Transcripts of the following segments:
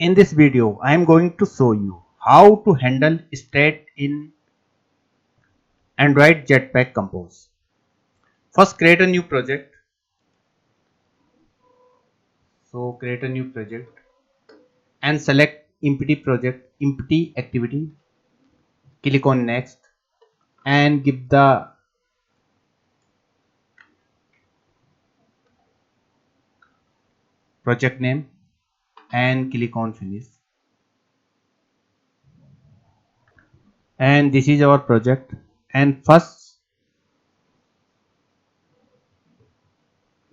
In this video, I am going to show you how to handle state in Android Jetpack Compose. First, create a new project. So create a new project and select empty project, empty activity. Click on next and give the project name and click on finish. And this is our project. And first,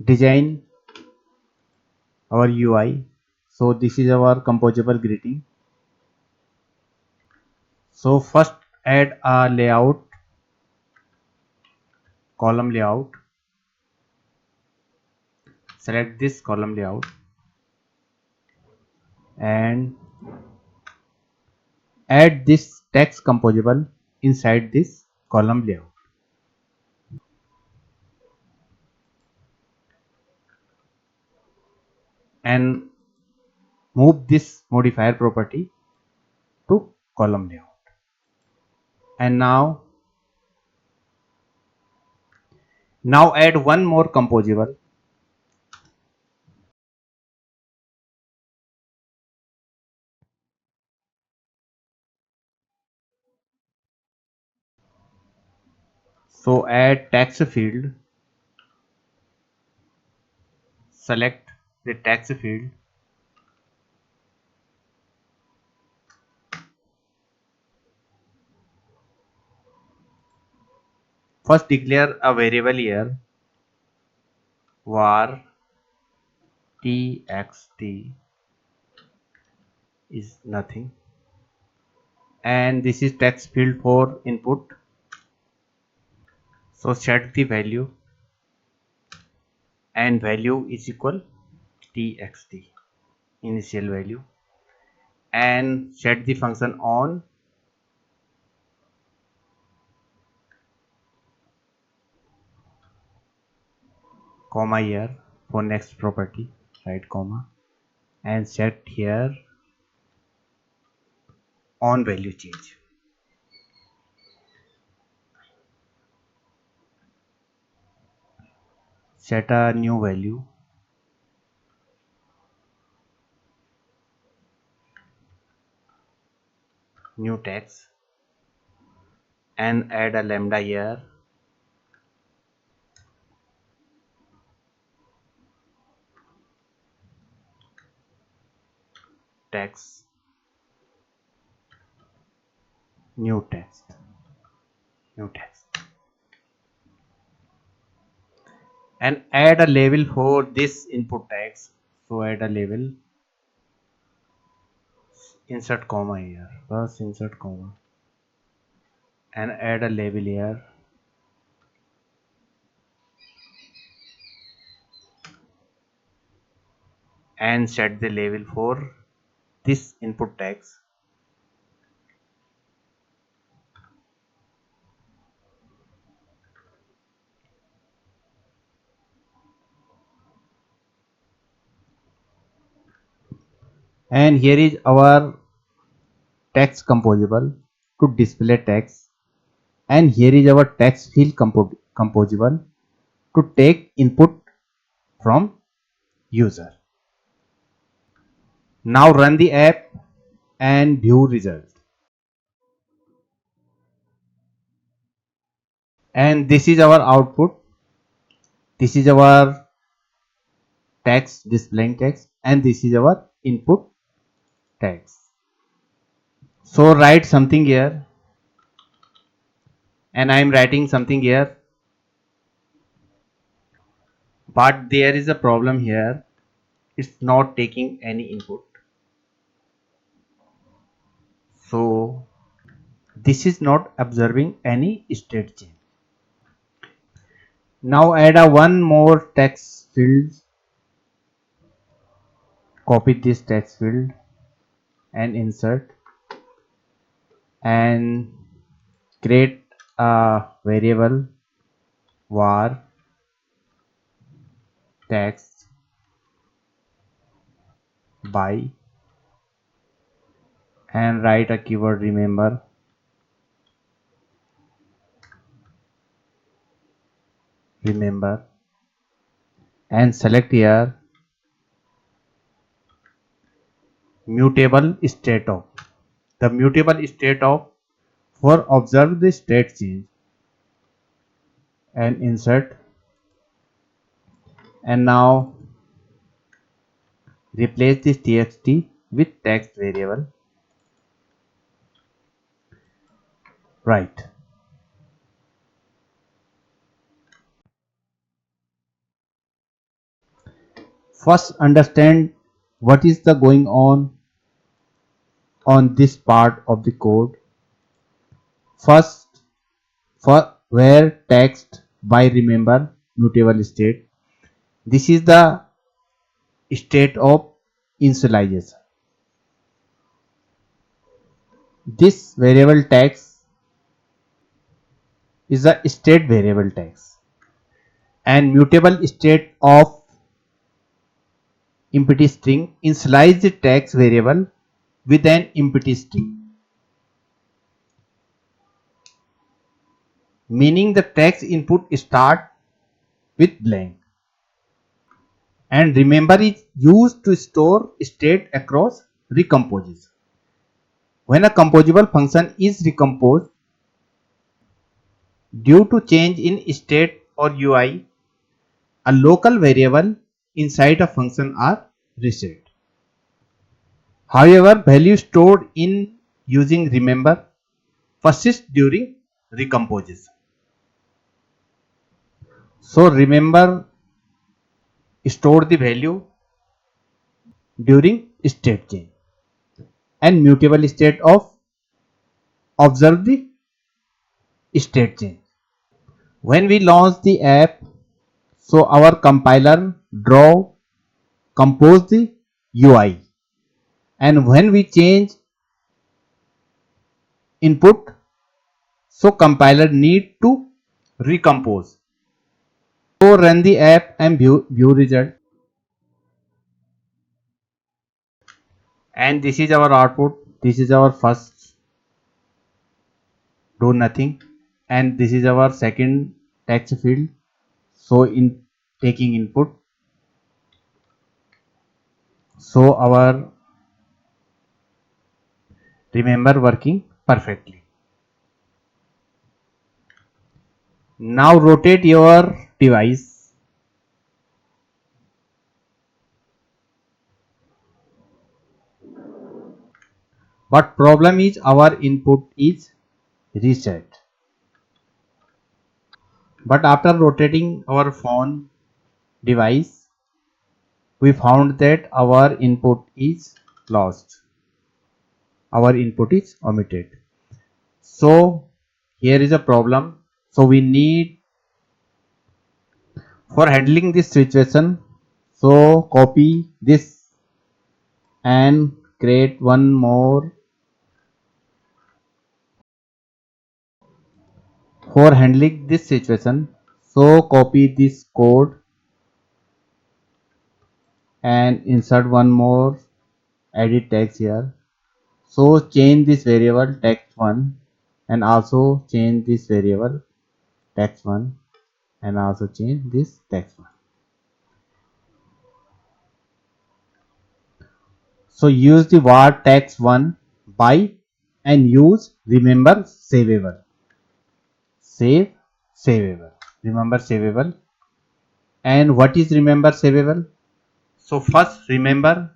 design our UI. So this is our composable greeting. So first add a layout, column layout. Select this column layout and add this text composable inside this column layout. And move this modifier property to column layout. And now add one more composable. So add text field. Select the text field. First declare a variable here var txt is nothing, and this is text field for input. So set the value and value is equal txt initial value, and set the function on comma here for next property, right comma, and set here on value change. Set a new value, new text, and add a lambda here, text, new text, and add a label for this input text. So add a label, insert comma here, first insert comma, and add a label here, and set the label for this input text. And here is our text composable to display text, and here is our text field composable to take input from user. Now run the app and view result. And this is our output. This is our text, displaying text, and this is our input text. So write something here, and I am writing something here, but there is a problem here. It's not taking any input. So this is not observing any state change. Now add a one more text field. Copy this text field and insert, and create a variable var text by and write a keyword remember. And select here mutable state of. The mutable state of for observe the state change and insert, and now replace this txt with text variable. Right. First understand what is the going on this part of the code. First, for where text by remember mutable state. This is the state of initialization. This variable text is the state variable text, and mutable state of empty string initialize the text variable with an empty string, meaning the text input start with blank. And remember is used to store state across recomposes. When a composable function is recomposed due to change in state or UI, a local variable inside a function are reset. However, values stored in using remember persist during recomposition. So remember store the value during state change, and mutable state of observe the state change. When we launch the app, so our compiler draw compose the UI, and when we change input, so compiler need to recompose. So run the app and view result, and this is our output. This is our first do nothing, and this is our second text field. So in taking input, so our remember working perfectly. Now rotate your device. But problem is our input is reset. But after rotating our phone device, we found that our input is lost. Our input is omitted. So here is a problem. So we need for handling this situation. So copy this and create one more for handling this situation. So copy this code and insert one more edit text here. So change this variable text1 and also change this variable text1 and also change this text1. So use the var text1 by and use remember saveable. Saveable. Remember saveable. And what is remember saveable? So first remember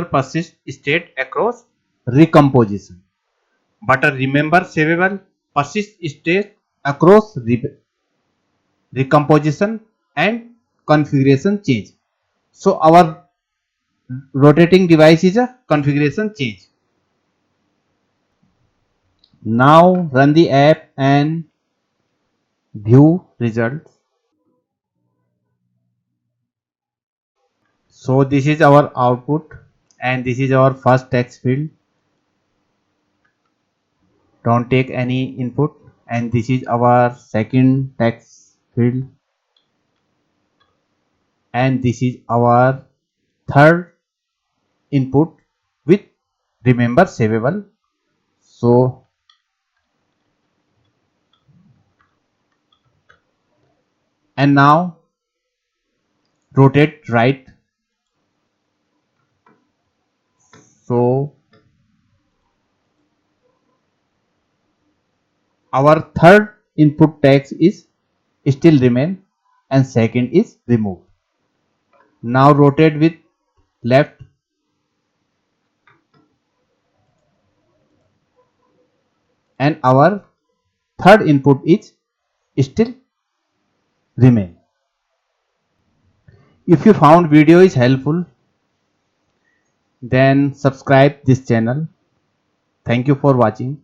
persist state across recomposition. But a remember saveable persist state across recomposition and configuration change. So our rotating device is a configuration change. Now run the app and view results. So this is our output and this is our first text field. Don't take any input, and this is our second text field, and this is our third input with remember savable. So and now rotate right. So our third input text is still remain and second is removed. Now rotate with left and our third input is still remain. If you found video is helpful, then subscribe this channel. Thank you for watching.